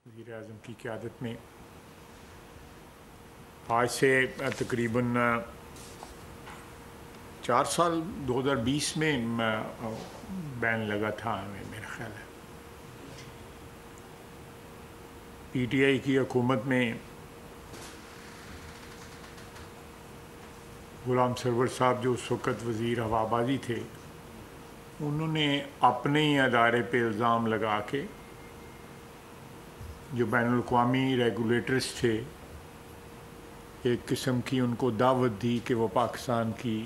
وزیر اعظم کی قیادت میں آج سے تقریباً 4 سال 2020 میں بین لگا تھا میرا خیال ہے. پی ٹی آئی کی حکومت میں غلام سرور صاحب جو اس وقت وزیر ہوابازی تھے، انہوں نے اپنے ہی ادارے پہ الزام لگا کے جو بین الاقوامی ریگولیٹرز تھے ایک قسم کی ان کو دعوت دی کہ وہ پاکستان کی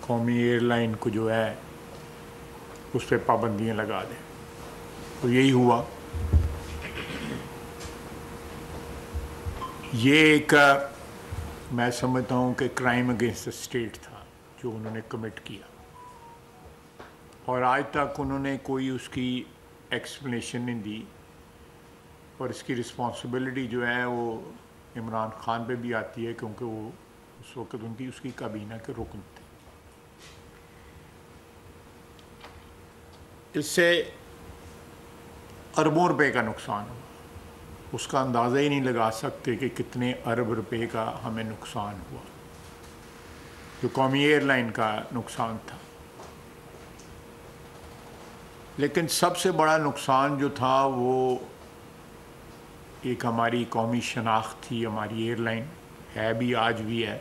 قومی ایئر لائن کو جو ہے اس پہ پابندیاں لگا دیں. تو یہی ہوا. یہ ایک میں سمجھتا ہوں کہ کرائم اگینسٹ اسٹیٹ تھا جو انہوں نے کمٹ کیا، اور آج تک انہوں نے کوئی اس کی ایکسپلینیشن نہیں دی. اور اس کی رسپانسبلٹی جو ہے وہ عمران خان پہ بھی آتی ہے، کیونکہ وہ اس وقت اس کی کابینہ کے رکن تھے. اس سے اربوں روپے کا نقصان ہوا. اس کا اندازہ ہی نہیں لگا سکتے کہ کتنے ارب روپے کا ہمیں نقصان ہوا جو قومی ایئر لائن کا نقصان تھا. لیکن سب سے بڑا نقصان جو تھا وہ ایک ہماری قومی شناخت تھی. ہماری ایئر لائن ہے بھی، آج بھی ہے.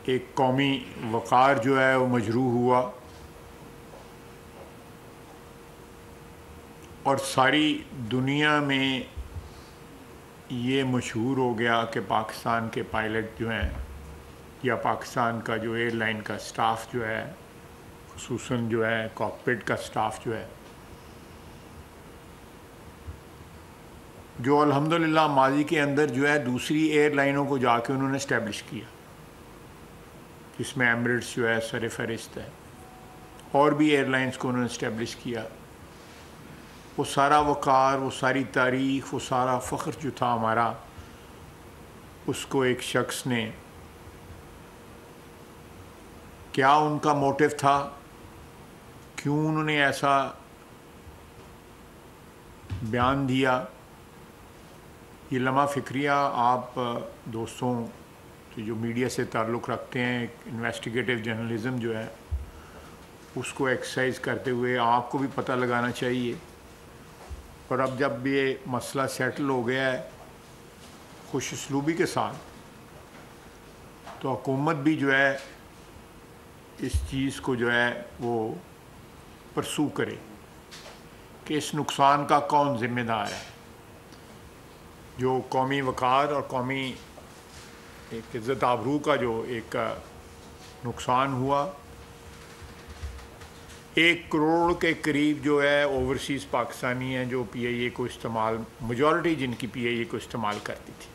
ایک قومی وقار جو ہے وہ مجروح ہوا، اور ساری دنیا میں یہ مشہور ہو گیا کہ پاکستان کے پائلٹ جو ہیں یا پاکستان کا جو ایئر لائن کا سٹاف جو ہے، خصوصاً جو ہے کاکپٹ کا سٹاف جو ہے، جو الحمدللہ ماضی کے اندر جو ہے دوسری ایئر لائنوں کو جا کے انہوں نے اسٹیبلش کیا، جس میں ایمریٹس جو ہے سر فہرست ہے، اور بھی ایئر لائنز کو انہوں نے اسٹیبلش کیا. وہ سارا وقار، وہ ساری تاریخ، وہ سارا فخر جو تھا ہمارا، اس کو ایک شخص نے، کیا ان کا موٹیو تھا، کیوں انہوں نے ایسا بیان دیا، یہ لمحہ فکریہ آپ دوستوں جو میڈیا سے تعلق رکھتے ہیں، انویسٹیگیٹو جرنلزم جو ہے اس کو ایکسرسائز کرتے ہوئے آپ کو بھی پتہ لگانا چاہیے. اور اب جب یہ مسئلہ سیٹل ہو گیا ہے خوش اسلوبی کے ساتھ، تو حکومت بھی جو ہے اس چیز کو جو ہے وہ پرسو کرے کہ اس نقصان کا کون ذمہ دار ہے. جو قومی وقار اور قومی ایک عزت آبرو کا جو ایک نقصان ہوا، 1 کروڑ کے قریب جو ہے اوورسیز پاکستانی ہیں جو پی آئی اے کو استعمال، میجورٹی جن کی پی آئی اے کو استعمال کرتی تھی.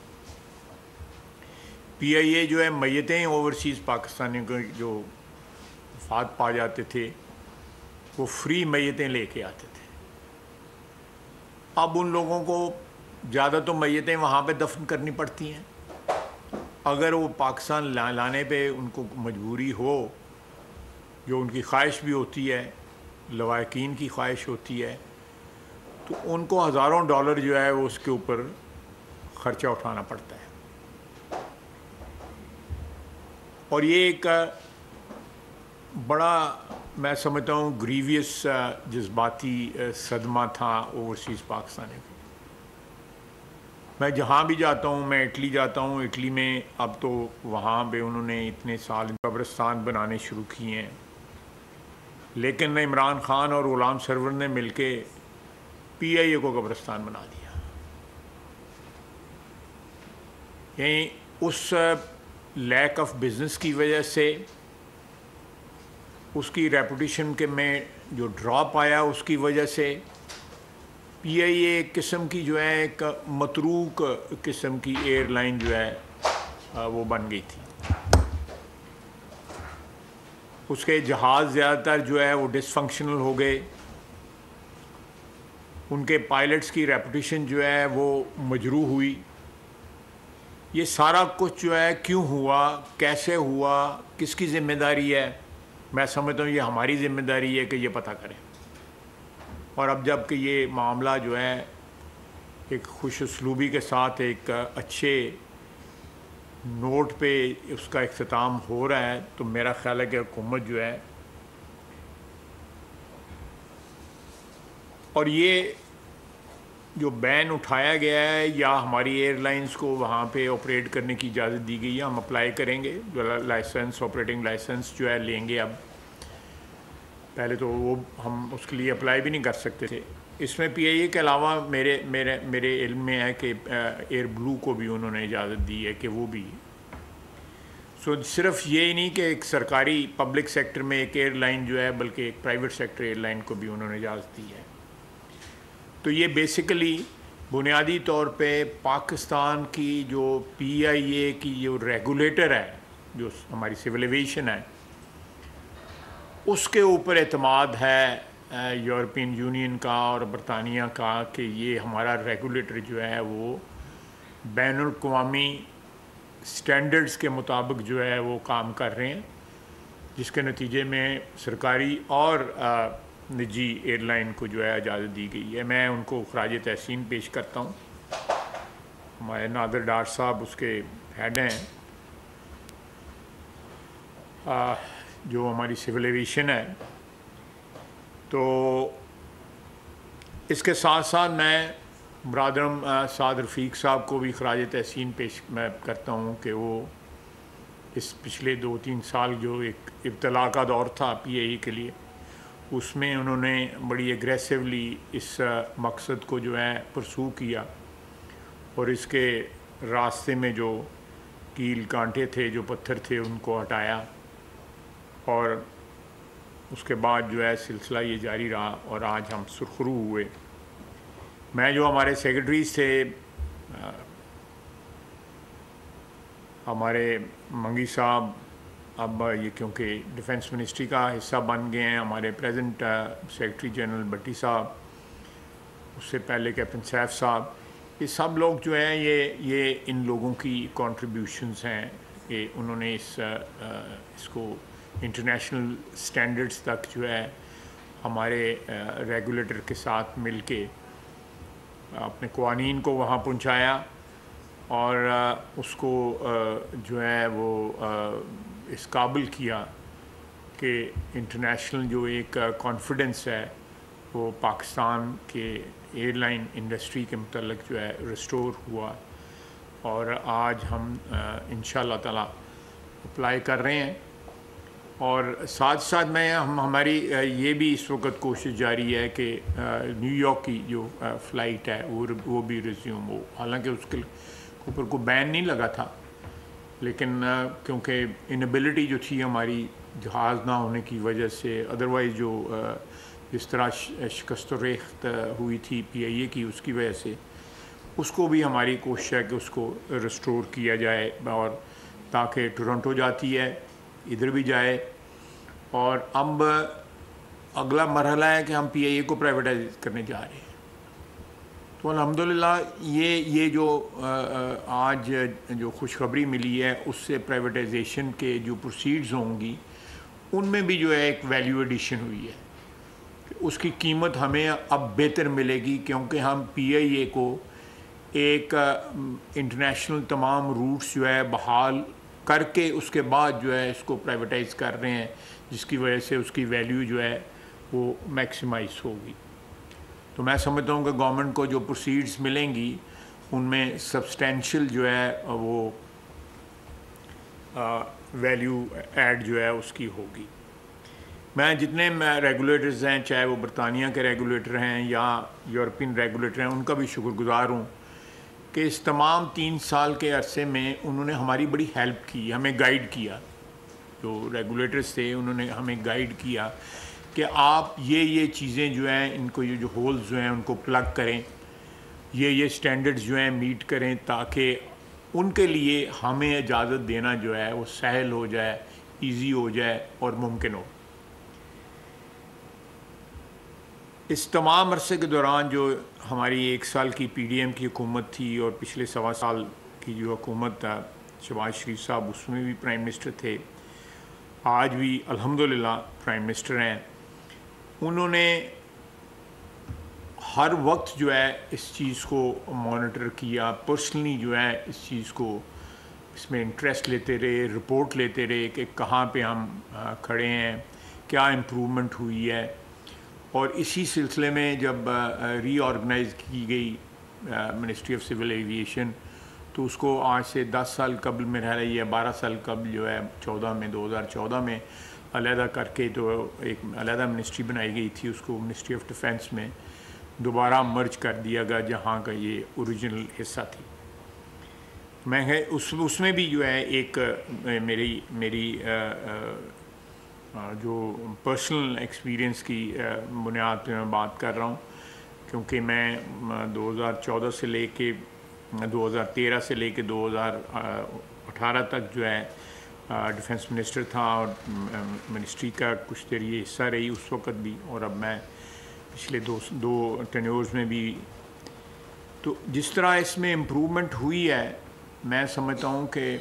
پی آئی اے جو ہے میتیں اوورسیز پاکستانیوں کو جو وفات پا جاتے تھے وہ فری میتیں لے کے آتے تھے. اب ان لوگوں کو زیادہ تو میتیں وہاں پہ دفن کرنی پڑتی ہیں. اگر وہ پاکستان لانے پہ ان کو مجبوری ہو، جو ان کی خواہش بھی ہوتی ہے، لواحقین کی خواہش ہوتی ہے، تو ان کو ہزاروں ڈالر جو ہے وہ اس کے اوپر خرچہ اٹھانا پڑتا ہے. اور یہ ایک بڑا میں سمجھتا ہوں گریویس جذباتی صدمہ تھا اوورسیز پاکستانی کو. میں جہاں بھی جاتا ہوں، میں اٹلی جاتا ہوں، اٹلی میں اب تو وہاں پہ انہوں نے اتنے سال قبرستان بنانے شروع کیے ہیں، لیکن عمران خان اور غلام سرور نے مل کے پی آئی اے کو قبرستان بنا دیا. یعنی اس لیک آف بزنس کی وجہ سے، اس کی ریپوٹیشن کے میں جو ڈراپ آیا اس کی وجہ سے، پی آئی اے ایک قسم کی جو ہے ایک متروک قسم کی ایئر لائن جو ہے وہ بن گئی تھی. اس کے جہاز زیادہ تر جو ہے وہ ڈس فنکشنل ہو گئے. ان کے پائلٹس کی ریپوٹیشن جو ہے وہ مجروح ہوئی. یہ سارا کچھ جو ہے کیوں ہوا، کیسے ہوا، کس کی ذمہ داری ہے؟ میں سمجھتا ہوں یہ ہماری ذمہ داری ہے کہ یہ پتہ کریں. اور اب جب کہ یہ معاملہ جو ہے ایک خوش اسلوبی کے ساتھ ایک اچھے نوٹ پہ اس کا اختتام ہو رہا ہے، تو میرا خیال ہے کہ حکومت جو ہے، اور یہ جو بین اٹھایا گیا ہے یا ہماری ایئر لائنز کو وہاں پہ آپریٹ کرنے کی اجازت دی گئی ہے، ہم اپلائی کریں گے لائسنس، آپریٹنگ لائسنس جو ہے لیں گے اب. پہلے تو وہ ہم اس کے لیے اپلائی بھی نہیں کر سکتے تھے. اس میں پی آئی اے کے علاوہ میرے علم میں ہے کہ ایئر بلو کو بھی انہوں نے اجازت دی ہے کہ وہ بھی. صرف یہ ہی نہیں کہ ایک سرکاری پبلک سیکٹر میں ایک ایئر لائن جو ہے، بلکہ ایک پرائیویٹ سیکٹر ایئر لائن کو بھی انہوں نے اجازت دی ہے. تو یہ بیسیکلی بنیادی طور پہ پاکستان کی جو پی آئی اے کی جو ریگولیٹر ہے، جو ہماری سول ایویشن ہے، اس کے اوپر اعتماد ہے یورپین یونین کا اور برطانیہ کا کہ یہ ہمارا ریگولیٹر جو ہے وہ بین الاقوامی سٹینڈرڈز کے مطابق جو ہے وہ کام کر رہے ہیں، جس کے نتیجے میں سرکاری اور نجی ایئر لائن کو جو ہے اجازت دی گئی ہے. میں ان کو خراج تحسین پیش کرتا ہوں. ہمارے نادر ڈار صاحب اس کے ہیڈ ہیں، جو ہماری سول ایویشن ہے. تو اس کے ساتھ ساتھ میں برادرم سعد رفیق صاحب کو بھی خراج تحسین پیش میں کرتا ہوں کہ وہ اس پچھلے 2-3 سال جو ایک ابتلا کا دور تھا پی اے ای کے لیے، اس میں انہوں نے بڑی ایگریسولی اس مقصد کو جو ہے پرسو کیا، اور اس کے راستے میں جو کیل کانٹے تھے، جو پتھر تھے، ان کو ہٹایا، اور اس کے بعد جو ہے سلسلہ یہ جاری رہا، اور آج ہم سرخرو ہوئے. میں جو ہمارے سیکرٹریز تھے، ہمارے منگی صاحب اب یہ کیونکہ ڈیفنس منسٹری کا حصہ بن گئے ہیں، ہمارے پریزنٹ سیکرٹری جنرل بٹی صاحب، اس سے پہلے کیپٹن سیف صاحب، یہ سب لوگ جو ہیں یہ ان لوگوں کی کنٹریبیوشنز ہیں کہ انہوں نے اس کو انٹرنیشنل سٹینڈرڈز تک جو ہے ہمارے ریگولیٹر کے ساتھ مل کے اپنے قوانین کو وہاں پہنچایا، اور اس کو جو ہے وہ اس قابل کیا کہ انٹرنیشنل جو ایک کانفیڈنس ہے وہ پاکستان کے ایئر لائن انڈسٹری کے متعلق جو ہے ریسٹور ہوا. اور آج ہم انشاءاللہ تعالی اپلائی کر رہے ہیں، اور ساتھ ساتھ ہماری یہ بھی اس وقت کوشش جاری ہے کہ نیو یارک کی جو فلائٹ ہے وہ بھی ریزیوم ہو. حالانکہ اس کے اوپر کوئی بین نہیں لگا تھا، لیکن کیونکہ انیبلٹی جو تھی ہماری جہاز نہ ہونے کی وجہ سے، ادروائز جو جس طرح شکست و ریخت ہوئی تھی پی آئی اے کی، اس کی وجہ سے اس کو بھی ہماری کوشش ہے کہ اس کو ریسٹور کیا جائے، اور تاکہ ٹورنٹو جاتی ہے، ادھر بھی جائے. اور اب اگلا مرحلہ ہے کہ ہم پی آئی اے کو پرائیویٹائز کرنے جا رہے ہیں. تو الحمدللہ یہ جو آج جو خوشخبری ملی ہے، اس سے پرائیویٹائزیشن کے جو پروسیڈز ہوں گی ان میں بھی جو ہے ایک ویلیو ایڈیشن ہوئی ہے. اس کی قیمت ہمیں اب بہتر ملے گی، کیونکہ ہم پی آئی اے کو ایک انٹرنیشنل تمام روٹس جو ہے بحال کر کے اس کے بعد جو ہے اس کو پرائیویٹائز کر رہے ہیں، جس کی وجہ سے اس کی ویلیو جو ہے وہ میکسیمائز ہوگی. تو میں سمجھتا ہوں کہ گورنمنٹ کو جو پروسیڈز ملیں گی ان میں سبسٹینشیل جو ہے وہ ویلیو ایڈ جو ہے اس کی ہوگی. میں جتنے ریگولیٹرز ہیں، چاہے وہ برطانیہ کے ریگولیٹر ہیں یا یورپین ریگولیٹر ہیں، ان کا بھی شکر گزار ہوں کہ اس تمام 3 سال کے عرصے میں انہوں نے ہماری بڑی ہیلپ کی، ہمیں گائیڈ کیا. جو ریگولیٹرز تھے انہوں نے ہمیں گائیڈ کیا کہ آپ یہ چیزیں جو ہیں، ان کو یہ جو ہولز جو ہیں ان کو پلگ کریں، یہ سٹینڈرڈز جو ہیں میٹ کریں، تاکہ ان کے لیے ہمیں اجازت دینا جو ہے وہ سہل ہو جائے، ایزی ہو جائے اور ممکن ہو. اس تمام عرصے کے دوران جو ہماری 1 سال کی پی ڈی ایم کی حکومت تھی، اور پچھلے 1.25 سال کی جو حکومت شہباز شریف صاحب اس میں بھی پرائم منسٹر تھے، آج بھی الحمدللہ پرائم منسٹر ہیں، انہوں نے ہر وقت جو ہے اس چیز کو مانیٹر کیا، پرسنلی جو ہے اس چیز کو اس میں انٹرسٹ لیتے رہے، رپورٹ لیتے رہے کہ کہاں پہ ہم کھڑے ہیں، کیا امپرومنٹ ہوئی ہے. اور اسی سلسلے میں جب ری آرگنائز کی گئی منسٹری آف سول ایویشن، تو اس کو آج سے 10 سال قبل میں رہ رہی ہے، 12 سال قبل جو ہے 2014 میں علیحدہ کر کے تو ایک علیحدہ منسٹری بنائی گئی تھی، اس کو منسٹری آف ڈیفینس میں دوبارہ مرج کر دیا گیا جہاں کا یہ اوریجنل حصہ تھی. میں اس میں بھی جو ہے ایک میری جو پرسنل ایکسپیرینس کی بنیاد پہ میں بات کر رہا ہوں، کیونکہ میں 2014 سے لے کے 2013 سے لے کے 2018 تک جو ہے ڈیفینس منسٹر تھا، اور منسٹری کا کچھ دیر یہ حصہ رہی اس وقت بھی، اور اب میں پچھلے دو ٹینیورز میں بھی. تو جس طرح اس میں امپرومنٹ ہوئی ہے، میں سمجھتا ہوں کہ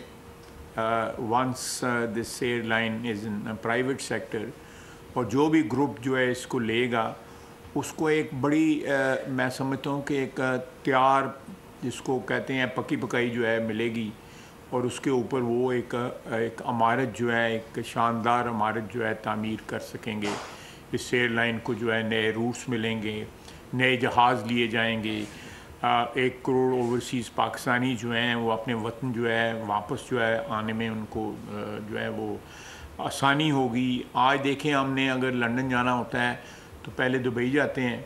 once this airline is in private sector, اور جو بھی گروپ جو ہے اس کو لے گا اس کو ایک بڑی میں سمجھتا ہوں کہ ایک تیار جس کو کہتے ہیں پکی پکائی جو ہے ملے گی، اور اس کے اوپر وہ ایک عمارت جو ہے، ایک شاندار عمارت جو ہے تعمیر کر سکیں گے. اس ایئر لائن کو جو ہے نئے روٹس ملیں گے، نئے جہاز لیے جائیں گے، 1 کروڑ اوورسیز پاکستانی جو ہیں وہ اپنے وطن جو ہے واپس جو ہے آنے میں ان کو جو ہے وہ آسانی ہوگی. آج دیکھیں ہم نے اگر لنڈن جانا ہوتا ہے تو پہلے دبئی جاتے ہیں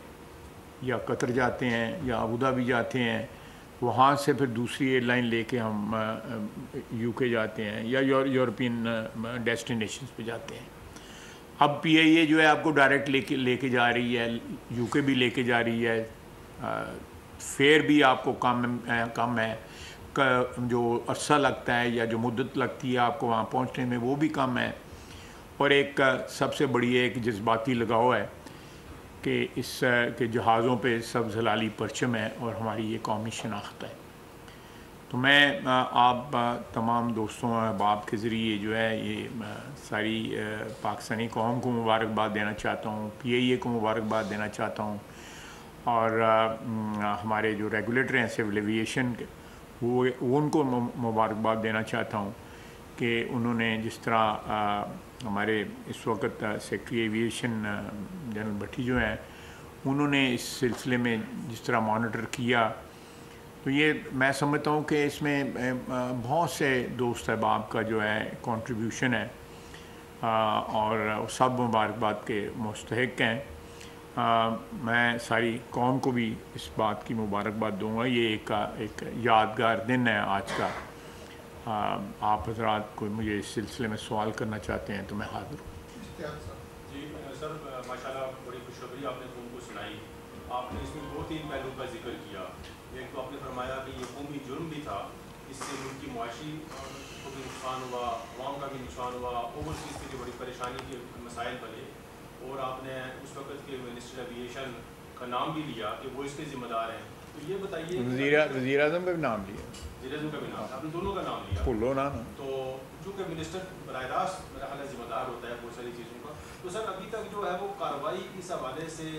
یا قطر جاتے ہیں یا ابوظہبی جاتے ہیں، وہاں سے پھر دوسری ایئر لائن لے کے ہم یو کے جاتے ہیں یا یورپین ڈیسٹینیشنز پہ جاتے ہیں. اب پی آئی اے جو ہے آپ کو ڈائریکٹ لے کے جا رہی ہے، یو کے بھی لے کے جا رہی ہے، فیئر بھی آپ کو کم ہے، جو عرصہ لگتا ہے یا جو مدت لگتی ہے آپ کو وہاں پہنچنے میں وہ بھی کم ہے، اور ایک سب سے بڑی ایک جذباتی لگاؤ ہے کہ اس کے جہازوں پہ سبز ہلالی پرچم ہے اور ہماری یہ قومی شناخت ہے. تو میں آپ تمام دوستوں اور احباب کے ذریعے جو ہے یہ ساری پاکستانی قوم کو مبارکباد دینا چاہتا ہوں، پی آئی اے کو مبارکباد دینا چاہتا ہوں، اور ہمارے جو ریگولیٹر ہیں سول ایویشن کے وہ ان کو مبارکباد دینا چاہتا ہوں کہ انہوں نے جس طرح ہمارے اس وقت سیکٹری ایویشن جنرل بھٹی جو ہیں انہوں نے اس سلسلے میں جس طرح مانیٹر کیا، تو یہ میں سمجھتا ہوں کہ اس میں بہت سے دوست احباب کا جو ہے کنٹریبیوشن ہے، اور سب مبارکباد کے مستحق ہیں. میں ساری قوم کو بھی اس بات کی مبارکباد دوں گا. یہ ایک یادگار دن ہے آج کا. آپ حضرات کو مجھے اس سلسلے میں سوال کرنا چاہتے ہیں تو میں حاضر ہوں. جی سر، ماشاءاللہ بڑی خوشخبری آپ نے قوم کو سنائی. آپ نے اس میں 2-3 پہلو کا ذکر کیا. ایک تو آپ نے فرمایا کہ یہ قومی جرم بھی تھا، اس سے ملک کی معاشی کو بھی نقصان ہوا، عوام کا بھی نقصان ہوا، اوورسیز کی جو بڑی پریشانی کے مسائل بنے، اور آپ نے اس وقت کے منسٹر ایویشن کا نام بھی لیا کہ وہ اس کے ذمہ دار ہیں. تو یہ بتائیے، وزیر اعظم کا بھی نام لیا، وزیر اعظم کا بھی نام، آپ نے دونوں کا نام لیا. بھولو نا. تو چونکہ منسٹر براہ راست میرا خیال ہے ذمہ دار ہوتا ہے بہت ساری چیزوں کا، تو سر ابھی تک جو ہے وہ کارروائی اس حوالے سے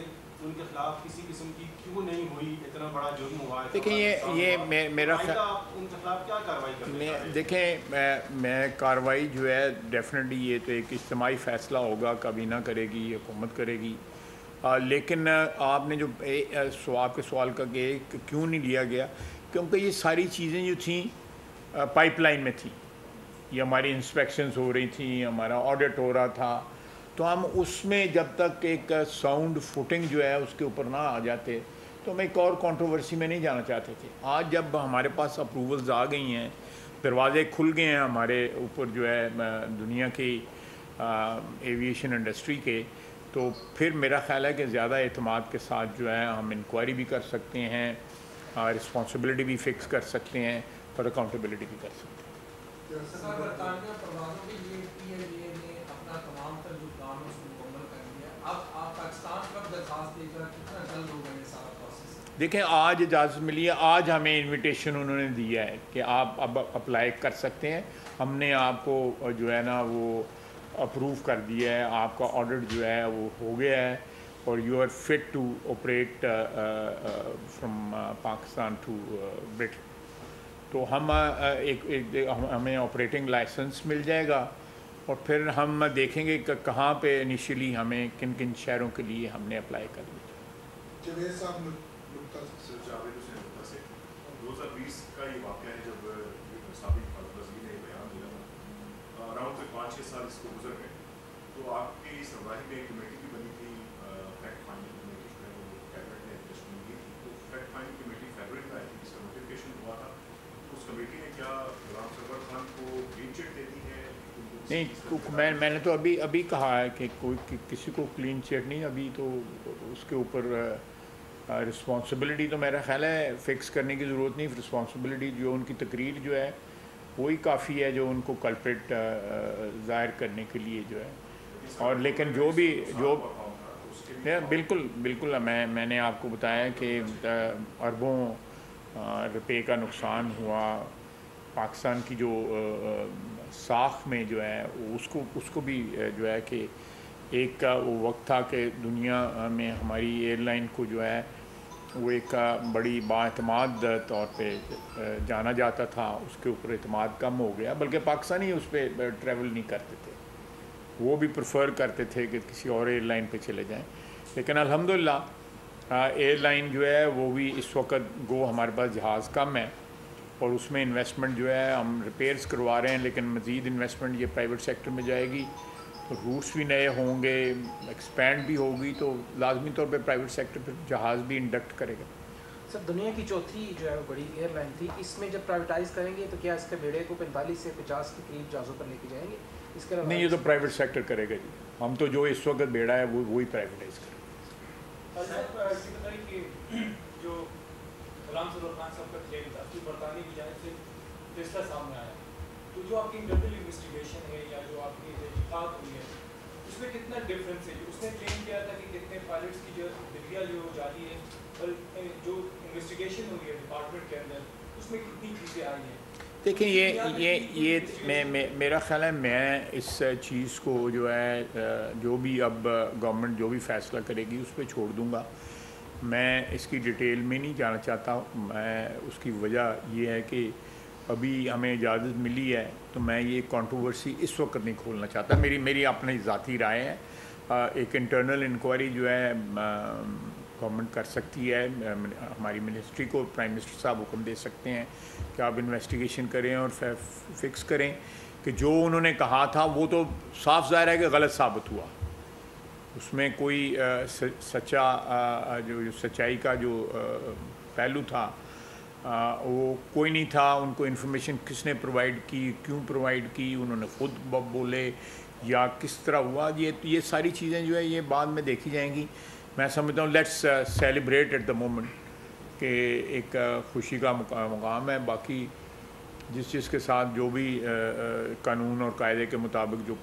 ان کے خلاف کسی قسم کی کیوں نہیں ہوئی؟ اتنا بڑا جرم ہوا ہے. دیکھیں یہ میرا ان کے خلاف کیا کارروائی کرتے ہیں؟ دیکھیں میں کارروائی جو ہے ڈیفینیٹلی یہ تو ایک اجتماعی فیصلہ ہوگا، کابینہ کرے گی، حکومت کرے گی. لیکن آپ نے جو آپ کے سوال کا کہ کیوں نہیں لیا گیا، کیونکہ یہ ساری چیزیں جو تھیں پائپ لائن میں تھیں. یہ ہماری انسپیکشنز ہو رہی تھیں، ہمارا آڈٹ ہو رہا تھا، تو ہم اس میں جب تک ایک ساؤنڈ فوٹنگ جو ہے اس کے اوپر نہ آ جاتے تو ہم ایک اور کنٹروورسی میں نہیں جانا چاہتے تھے. آج جب ہمارے پاس اپروولز آ گئی ہیں، دروازے کھل گئے ہیں ہمارے اوپر جو ہے دنیا کی ایویشن انڈسٹری کے، تو پھر میرا خیال ہے کہ زیادہ اعتماد کے ساتھ جو ہے ہم انکوائری بھی کر سکتے ہیں، رسپانسبلٹی بھی فکس کر سکتے ہیں اور اکاؤنٹیبلٹی بھی کر سکتے ہیں. سر برطانیہ پروازوں کے لیے پی آئی اے نے اپنا تمام تر جو کام ہے اس کو مکمل کر دیا. اب آپ پاکستان کب درخواست دے کر کتنا جلد ہوگا یہ سارا پروسیس؟ دیکھیں آج اجازت ملی ہے، آج ہمیں انویٹیشن انہوں نے دیا ہے کہ آپ اب اپلائی کر سکتے ہیں. ہم نے آپ کو جو ہے نا وہ اپروو کر دیا ہے، آپ کا آڈٹ جو ہے وہ ہو گیا ہے. or you are fit to operate from Pakistan to Britain. تو ہم ہمیں آپریٹنگ لائسنس مل جائے گا اور پھر ہم دیکھیں گے کہ کہاں پہ انیشلی ہمیں کن کن شہروں کے لیے ہم نے اپلائی کر لیا. جاوید صاحب سے 2020 کا یہ واقعہ ہے جب سابق وزیر نے بیان دیا تھا، اراؤنڈ 5-6 سال اس کو گزر گئے، تو آپ کی سربراہی میں ایک کمیٹی بھی بنی تھی، فیکٹ فائنڈنگ کمیٹی جو ہے وہ کیبنٹ نے ایڈجسٹمنٹ کی تھی. تو فیکٹ فائنڈنگ کمیٹی فیبرری میں آئی تھی، اس کا نوٹیفکیشن ہوا تھا. اس کمیٹی نے کیا غلام سرور خان کو کلین چٹ دے دی ہے؟ نہیں، میں نے تو ابھی کہا ہے کہ کوئی کسی کو کلین چٹ نہیں. ابھی تو اس کے اوپر رسپانسبلٹی تو میرا خیال ہے فکس کرنے کی ضرورت نہیں. رسپانسبلٹی جو ان کی تقریر جو ہے وہی کافی ہے جو ان کو کلپریٹ ظاہر کرنے کے لیے جو ہے. اور لیکن جو بالکل میں نے آپ کو بتایا کہ اربوں روپے کا نقصان ہوا. پاکستان کی جو ساکھ میں جو ہے اس کو بھی جو ہے کہ ایک کا وہ وقت تھا کہ دنیا میں ہماری ایئر لائن کو جو ہے وہ ایک بڑی بااعتماد طور پہ جانا جاتا تھا. اس کے اوپر اعتماد کم ہو گیا، بلکہ پاکستانی اس پہ ٹریول نہیں کرتے تھے، وہ بھی پریفر کرتے تھے کہ کسی اور ایئر لائن پہ چلے جائیں. لیکن الحمدللہ ایئر لائن جو ہے وہ بھی اس وقت گو ہمارے پاس جہاز کم ہے اور اس میں انویسٹمنٹ جو ہے ہم ریپیئرز کروا رہے ہیں، لیکن مزید انویسٹمنٹ یہ پرائیویٹ سیکٹر میں جائے گی تو روٹس بھی نئے ہوں گے، ایکسپینڈ بھی ہوگی، تو لازمی طور پہ پرائیویٹ سیکٹر پھر جہاز بھی انڈکٹ کرے گا. سر دنیا کی چوتھی جو ہے بڑی ایئر لائن تھی، اس میں جب پرائیویٹائز کریں گے تو کیا اس کے بیڑے کو 45 سے 50 کے قریب جہازوں پر لے کے جائیں گے؟ اس کے نہیں، یہ تو پرائیویٹ سیکٹر کرے گا جی. ہم تو جو اس وقت بیڑا ہے وہی پرائیویٹائز کریں گے. جو غلام سرور خان صاحب کا کلیم تھا کہ برطانیہ کی جانب سے فیصلہ سامنے آیا، تو جو آپ کی انٹرنل انویسٹیگیشن ہے یا جو آپ کی تحقیقات ہوئی ہے اس میں کتنا ڈفرینس ہے؟ اس نے کلیم کیا تھا کہ کتنے پائلٹس کی جو ڈگریاں جو جعلی ہے، اور جو انویسٹیگیشن ہوئی ہے ڈپارٹمنٹ کے اندر اس میں کتنی چیزیں آئی ہیں. دیکھیں یہ میرا خیال ہے میں اس چیز کو جو ہے جو بھی اب گورنمنٹ جو بھی فیصلہ کرے گی اس پہ چھوڑ دوں گا. میں اس کی ڈیٹیل میں نہیں جانا چاہتا. میں اس کی وجہ یہ ہے کہ ابھی ہمیں اجازت ملی ہے تو میں یہ کنٹروورسی اس وقت نہیں کھولنا چاہتا. میری اپنی ذاتی رائے ہے. ایک انٹرنل انکوائری جو ہے گورنمنٹ کر سکتی ہے. ہماری منسٹری کو پرائم منسٹر صاحب حکم دے سکتے ہیں کہ آپ انویسٹیگیشن کریں اور فکس کریں کہ جو انہوں نے کہا تھا وہ تو صاف ظاہر ہے کہ غلط ثابت ہوا. اس میں کوئی جو سچائی کا جو پہلو تھا وہ کوئی نہیں تھا. ان کو انفارمیشن کس نے پرووائڈ کی، کیوں پرووائڈ کی، انہوں نے خود بولے یا کس طرح ہوا، یہ ساری چیزیں جو ہے یہ بعد میں دیکھی جائیں گی. میں سمجھتا ہوں let's celebrate at the moment کہ ایک خوشی کا مقام ہے. باقی جس کے ساتھ جو بھی قانون اور قاعدے کے مطابق جو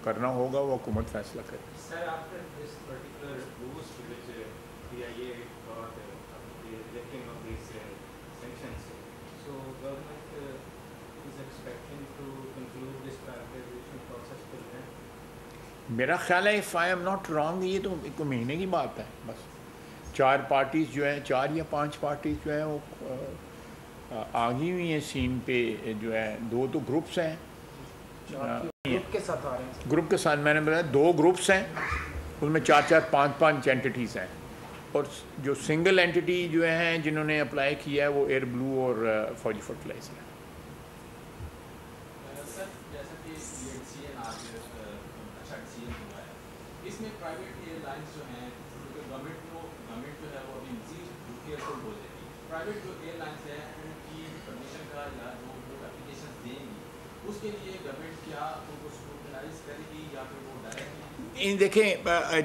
کرنا ہوگا وہ حکومت فیصلہ کرے. Sir after this particular post which CIA got the lifting of these sanctions, so government is expecting to conclude this privatization process till when? میرا خیال ہے if I am not wrong یہ تو ایک مہینے کی بات ہے. بس 4 پارٹیز جو ہیں، 4 یا 5 پارٹیز جو ہیں وہ آگی ہوئی ہیں سین پہ. جو ہے 2 تو گروپس ہیں، گروپ کے ساتھ میں نے بتایا 2 گروپس ہیں، اس میں 4-4 5-5 اینٹیٹیز ہیں. اور جو سنگل اینٹیٹی جو ہیں جنہوں نے اپلائی کیا ہے وہ ایئر بلو اور فوجی فرٹیلائزر ہے. سر جیسا کہ اچھا ڈیسیجن ہوا ہے، اس میں پرائیویٹ ایئر لائنس جو ہیں کیونکہ گورنمنٹ جو ہے وہ ابھی مزید یوکیئر کو بول دے گی. پرائیویٹ جو ایئر لائنس ہیں ان کی پرمیشن کا یا جو اپلیکیشن دیں گی اس کے لیے گورنمنٹ کیا ان کو اسکروٹنائز کرے گی یا پھر وہ ڈائریکٹلی؟ دیکھیں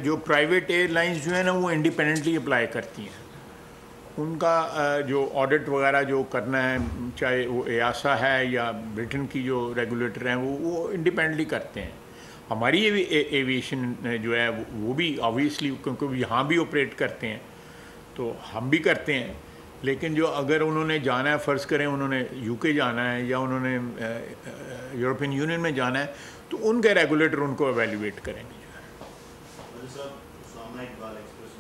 جو پرائیویٹ ایئر لائنس جو ہیں نا وہ انڈیپینڈنٹلی اپلائی کرتی ہیں. ان کا جو آڈٹ وغیرہ جو کرنا ہے چاہے وہ ایاسا ہے یا برٹن کی جو ریگولیٹر ہیں وہ انڈیپینڈنٹلی کرتے ہیں. ہماری ایویشن جو ہے وہ بھی آبویسلی کیونکہ یہاں بھی آپریٹ کرتے ہیں تو ہم بھی کرتے ہیں. لیکن جو اگر انہوں نے جانا ہے، فرض کریں انہوں نے UK جانا ہے یا انہوں نے یورپین یونین میں جانا ہے تو ان کے ریگولیٹر ان کو ایویلیویٹ کریں گے. صاحب سامنا اقبال ایکسپریس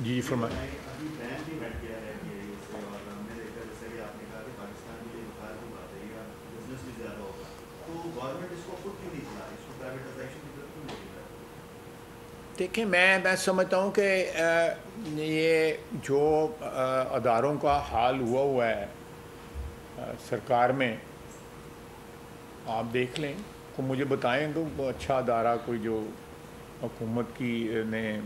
جی فرمائیں. ابھی بین بھی بیٹھ گیا ہے PIA سے اور ہم نے دیکھا جیسے کہ آپ نے کہا کہ پاکستان کے لیے بخار کی بات ہے یا بزنس بھی زیادہ ہوگا تو گورنمنٹ اس کو خود کیوں نہیں چلا رہی, اس کو پرائیویٹائزیشن کی طرف کیوں نہیں چلا رہی؟ دیکھیں میں سمجھتا ہوں کہ یہ جو اداروں کا حال ہوا ہے سرکار میں, آپ دیکھ لیں کو مجھے بتائیں کہ وہ اچھا ادارہ کوئی جو حکومت کی نے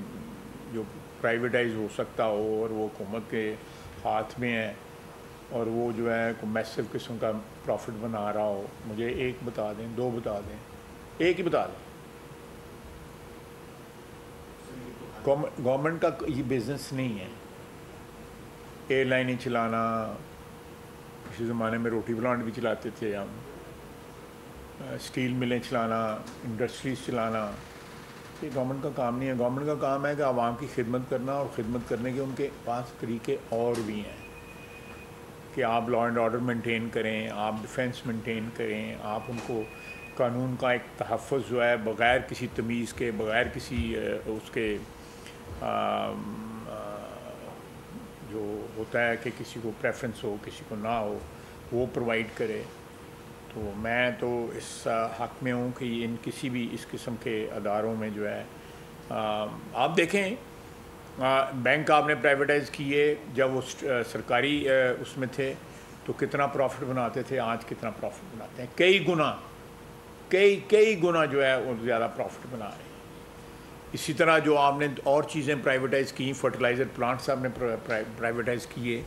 جو پرائیویٹائز ہو سکتا ہو اور وہ حکومت کے ہاتھ میں ہے اور وہ جو ہے کوئی میسو قسم کا پروفٹ بنا رہا ہو. مجھے ایک بتا دیں, دو بتا دیں, ایک ہی بتا دیں. گورنمنٹ کا یہ بزنس نہیں ہے. ایئر لائنیں چلانا, اسی زمانے میں روٹی پلانٹ بھی چلاتے تھے ہم, اسٹیل ملیں چلانا, انڈسٹریز چلانا, یہ گورنمنٹ کا کام نہیں ہے. گورنمنٹ کا کام ہے کہ عوام کی خدمت کرنا, اور خدمت کرنے کے ان کے پاس طریقے اور بھی ہیں کہ آپ لا اینڈ آرڈر مینٹین کریں, آپ ڈیفینس مینٹین کریں, آپ ان کو قانون کا ایک تحفظ جو ہے بغیر کسی تمیز کے, بغیر کسی اس کے جو ہوتا ہے کہ کسی کو پریفرنس ہو کسی کو نہ ہو وہ پرووائڈ کرے. تو میں تو اس حق میں ہوں کہ ان کسی بھی اس قسم کے اداروں میں جو ہے آپ دیکھیں بینک آپ نے پرائیویٹائز کیے جب وہ سرکاری اس میں تھے تو کتنا پروفٹ بناتے تھے, آج کتنا پروفٹ بناتے ہیں, کئی گنا جو ہے وہ زیادہ پروفٹ بنا رہے ہیں. اسی طرح جو آپ نے اور چیزیں پرائیویٹائز کی, فرٹیلائزر پلانٹس آپ نے پرائیویٹائز کیے,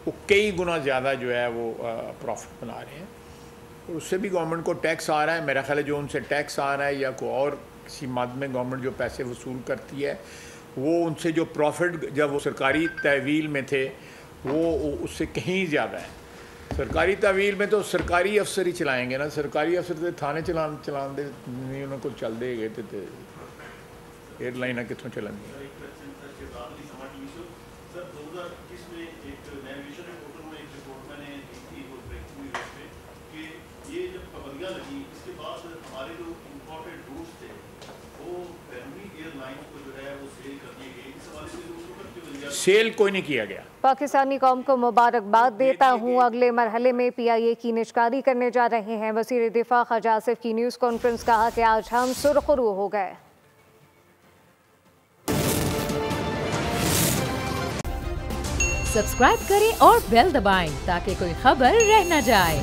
وہ کئی گنا زیادہ جو ہے وہ پروفٹ بنا رہے ہیں. اور اس سے بھی گورنمنٹ کو ٹیکس آ رہا ہے. میرا خیال ہے جو ان سے ٹیکس آ رہا ہے یا کوئی اور کسی مد میں گورنمنٹ جو پیسے وصول کرتی ہے وہ ان سے جو پروفٹ جب وہ سرکاری تحویل میں تھے وہ اس سے کہیں زیادہ ہے. سرکاری تحویل میں تو سرکاری افسر ہی چلائیں گے نا, سرکاری افسر تھے تھانے چلان دے نہیں انہوں کو چل دے گئے تھے ایئر لائنیں کتوں چلیں گی. سیل کوئی نہیں کیا گیا. پاکستانی قوم کو مبارکباد دیتا ہوں. اگلے مرحلے میں PIA کی نجکاری کرنے جا رہے ہیں. وزیر دفاع خواجہ آصف کی نیوز کانفرنس, کہا کہ آج ہم سرخرو ہو گئے. سبسکرائب کریں اور بیل دبائیں تاکہ کوئی خبر رہ نہ جائے.